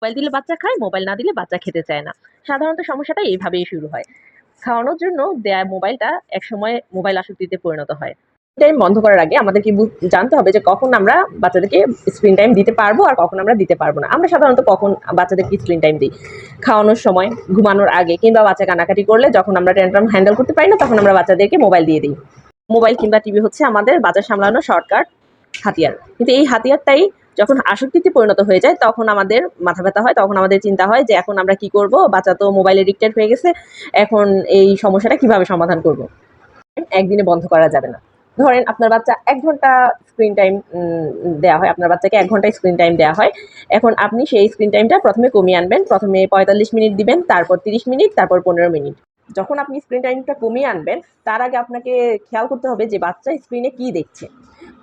Mobile দিলে বাচ্চা খায়, মোবাইল না দিলে বাচ্চা খেতে চায় না। সাধারণত সমস্যাটা এইভাবেই শুরু হয়। খাওয়ানোর জন্য দেয়া মোবাইলটা একসময় মোবাইল আসক্তিতে পরিণত হয়। টাইম বন্ধ করার আগে আমাদেরকে জানতে হবে যে কখন আমরা বাচ্চাদেরকে স্ক্রিন টাইম দিতে পারবো আর কখন আমরা দিতে পারবো না। আমরা সাধারণত কখন বাচ্চাদেরকে স্ক্রিন টাইম দিই? খাওয়ানোর সময়, ঘুমানোর আগে কিংবা বাচ্চা কান্নাকাটি করলে যখন আমরা ট্যান্ট্রাম হ্যান্ডেল করতে পারি না তখন আমরা বাচ্চাদেরকে মোবাইল দিয়ে দিই। মোবাইল কিংবা টিভি হচ্ছে আমাদের বাচ্চা সামলানোর শর্টকাট হাতিয়ার। কিন্তু এই হাতিয়ারটাই যখন আসক্তিতে পরিণত হয়ে যায় তখন আমাদের মাথা ব্যথা হয়, তখন আমাদের চিন্তা হয় যে এখন আমরা কি করব? বাচ্চা তো মোবাইল এডিক্টেড হয়ে গেছে। এখন এই সমস্যাটা কিভাবে সমাধান করব? একদিনে বন্ধ করা যাবে না। ধরেন আপনার বাচ্চা ১ ঘন্টা স্ক্রিন টাইম দেয়া হয়। আপনার বাচ্চাকে ১ ঘন্টা স্ক্রিন টাইম দেয়া হয়। এখন আপনি সেই স্ক্রিন টাইমটা ১ম এ কমিয়ে আনবেন। ১ম এ ৪৫ মিনিট দিবেন, তারপর ৩০ মিনিট, তারপর ১৫ মিনিট। যখন আপনি স্ক্রিন টাইমটা কমিয়ে আনবেন, তার আগে আপনাকে খেয়াল করতে হবে যে বাচ্চা স্ক্রিনে কি দেখছে।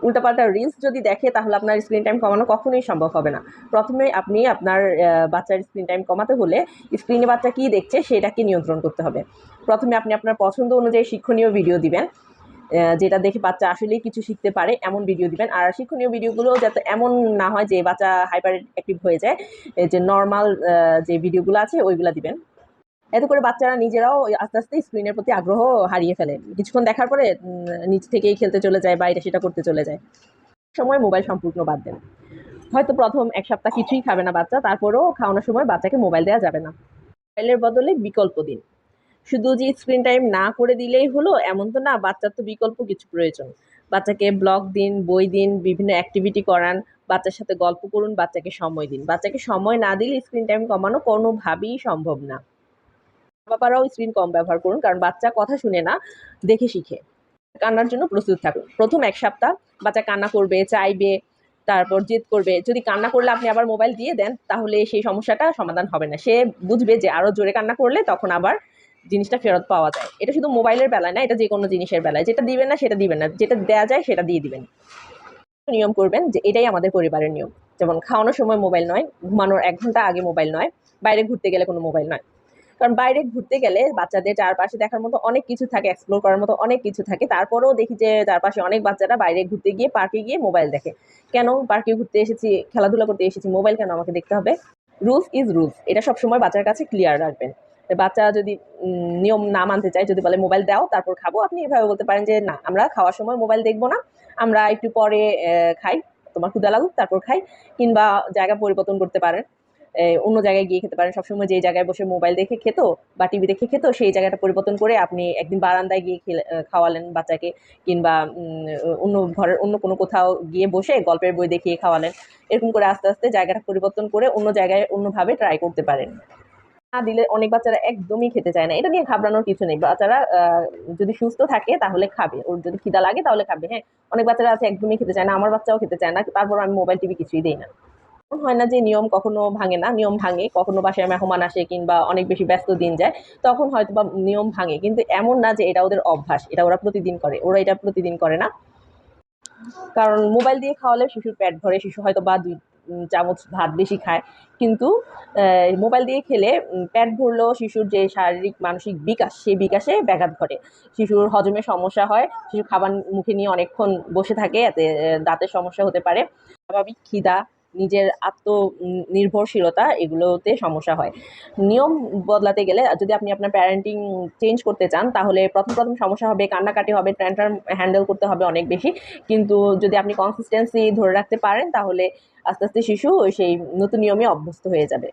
উল্টাপাল্টা রিলস যদি দেখে তাহলে আপনার স্ক্রিন টাইম কমানো কখনোই সম্ভব হবে না। ১ম এ আপনি আপনার বাচ্চার স্ক্রিন টাইম কমাতে হলে স্ক্রিনে বাচ্চা কি দেখছে সেটাকে নিয়ন্ত্রণ করতে হবে। ১ম এ আপনি আপনার পছন্দ অনুযায়ী শিক্ষণীয় ভিডিও দিবেন। যেটা দেখে বাচ্চা আসলেই কিছু শিখতে পারে এমন ভিডিও দিবেন। আর শিক্ষণীয় ভিডিওগুলো যাতে এমন না হয় যে বাচ্চা হাইপার অ্যাক্টিভ হয়ে যায়। যে নরমাল যে ভিডিওগুলো আছে ওইগুলা দিবেন। এতে করে বাচ্চারা নিজেরাও আস্তে, আস্তে স্ক্রিনের প্রতি আগ্রহ হারিয়ে ফেলে। কিছুক্ষণ দেখার পরে নিজ থেকেই খেলতে চলে যায় বা এটা সেটা করতে চলে যায়। সময় মোবাইল সম্পূর্ণ বাদ দেন। হয়তো ১ম ১ সপ্তাহ কিছুই খাবে না বাচ্চা, তারপরেও খাওয়ানোর সময় বাচ্চাকে মোবাইল দেয়া যাবে না। মোবাইলের বদলে বিকল্প দিন। শুধু যে স্ক্রিন টাইম না করে দিলেই হলো এমন তো না, বাচ্চার তো বিকল্প কিছু প্রয়োজন। বাচ্চাকে ব্লগ দিন, বই দিন, বিভিন্ন অ্যাক্টিভিটি করান, বাচ্চার সাথে গল্প করুন, বাচ্চাকে সময় দিন। বাচ্চাকে সময় না দিলে স্ক্রিন টাইম কমানো কোনোভাবেই সম্ভব না। মা-বাবারাও স্ক্রিন কম ব্যবহার করুন কারণ বাচ্চা কথা শুনে না, দেখে শিখে। কান্নার জন্য প্রস্তুত থাকুন। ১ম ১ সপ্তাহ বাচ্চা কান্না করবে, চাইবে, তারপর জেদ করবে। যদি কান্না করলে আপনি আবার মোবাইল দিয়ে দেন তাহলে সেই সমস্যাটা সমাধান হবে না। সে বুঝবে যে আরো জোরে কান্না করলে তখন আবার জিনিসটা ফেরত পাওয়া যায়। এটা শুধু মোবাইলের বেলায় না, এটা যেকোনো জিনিসের বেলায়। যেটা দিবেন না সেটা দিবেন না। যেটা দেয়া যায় সেটা দিয়ে দিবেন। নিয়ম করবেন যে এটাই আমাদের পরিবারের নিয়ম। যেমন খাওয়ানোর সময় মোবাইল নয়, ঘুমানোর ১ ঘন্টা আগে মোবাইল নয়, বাইরে ঘুরতে গেলে কোনো মোবাইল নয়। কারণ বাইরে ঘুরতে গেলে বাচ্চাদের চারপাশে দেখার মতো অনেক কিছু থাকে, এক্সপ্লোর করার মতো অনেক কিছু থাকে। তারপরেও দেখি যে চারপাশে অনেক বাচ্চারা বাইরে ঘুরতে গিয়ে পার্কে গিয়ে মোবাইল দেখে। কেন? পার্কে ঘুরতে এসেছি, খেলাধুলা করতে এসেছি, মোবাইল কেন আমাকে দেখতে হবে? Rules is rules. এটা সবসময় বাচ্চার কাছে ক্লিয়ার রাখবেন। বাচ্চা যদি নিয়ম না মানতে চায়, যদি বলে মোবাইল দাও তারপর খাবো, আপনি এভাবে বলতে পারেন যে না, আমরা খাওয়ার সময় মোবাইল দেখবো না। আমরা একটু পরে খাই। তোমার ক্ষুধা লাগুক তারপর খাই। কিংবা জায়গা পরিবর্তন করতে পারেন। অন্য জায়গায় গিয়ে খেতে পারেন। সবসময় যেই জায়গায় বসে মোবাইল দেখে খেত বা টিভি দেখে খেত সেই জায়গাটা পরিবর্তন করে আপনি একদিন বারান্দায় গিয়ে খাওয়ালেন বাচ্চাকে, কিংবা অন্য ঘরের অন্য কোনো কোথাও গিয়ে বসে গল্পের বই দেখিয়ে খাওয়ালেন। এরকম করে আস্তে, আস্তে জায়গাটা পরিবর্তন করে অন্য জায়গায় অন্যভাবে ট্রাই করতে পারেন। না দিলে অনেক বাচ্চারা একদমই খেতে চায় না। এটা নিয়ে ঘাবড়ানোর কিছু নেই। বাচ্চারা যদি সুস্থ থাকে তাহলে খাবে। ওর যদি খিদা লাগে তাহলে খাবে। হ্যাঁ? অনেক বাচ্চারা আছে একদমই খেতে চায় না। আমার বাচ্চাও খেতে চায় না। তারপরও আমি মোবাইল, টিভি কিছুই দেই না। এমন হয় না যে নিয়ম কখনো ভাঙে না, নিয়ম ভাঙে। কখনো বাসায় মেহমান আসে কিংবা অনেক বেশি ব্যস্ত দিন যায়, তখন হয়তোবা নিয়ম ভাঙে। কিন্তু এমন না যে এটা ওদের অভ্যাস, এটা ওরা প্রতিদিন করে। ওরা এটা প্রতিদিন করে না। কারণ মোবাইল দিয়ে খাওয়ালে শিশুর পেট ভরে, শিশু হয়তোবা ২ চামচ ভাত বেশি খায়। কিন্তু মোবাইল দিয়ে খেলে পেট ভরলেও শিশুর যে শারীরিক মানসিক বিকাশ, সেই বিকাশে ব্যাঘাত ঘটে। শিশুর হজমের সমস্যা হয়, শিশু খাবার মুখে নিয়ে অনেকক্ষণ বসে থাকে, এতে দাঁতের সমস্যা হতে পারে। স্বাভাবিক খিদা, নিজের নির্ভরশীলতা এগুলোতে সমস্যা হয়। নিয়ম বদলাতে গেলে যদি আপনি আপনার প্যারেন্টিং চেঞ্জ করতে চান তাহলে ১ম সমস্যা হবে, কান্নাকাটি হবে, ট্যান্ট্রাম হ্যান্ডেল করতে হবে অনেক বেশি। কিন্তু যদি আপনি কনসিস্টেন্সি ধরে রাখতে পারেন তাহলে আস্তে, আস্তে শিশু সেই নতুন নিয়মে অভ্যস্ত হয়ে যাবে।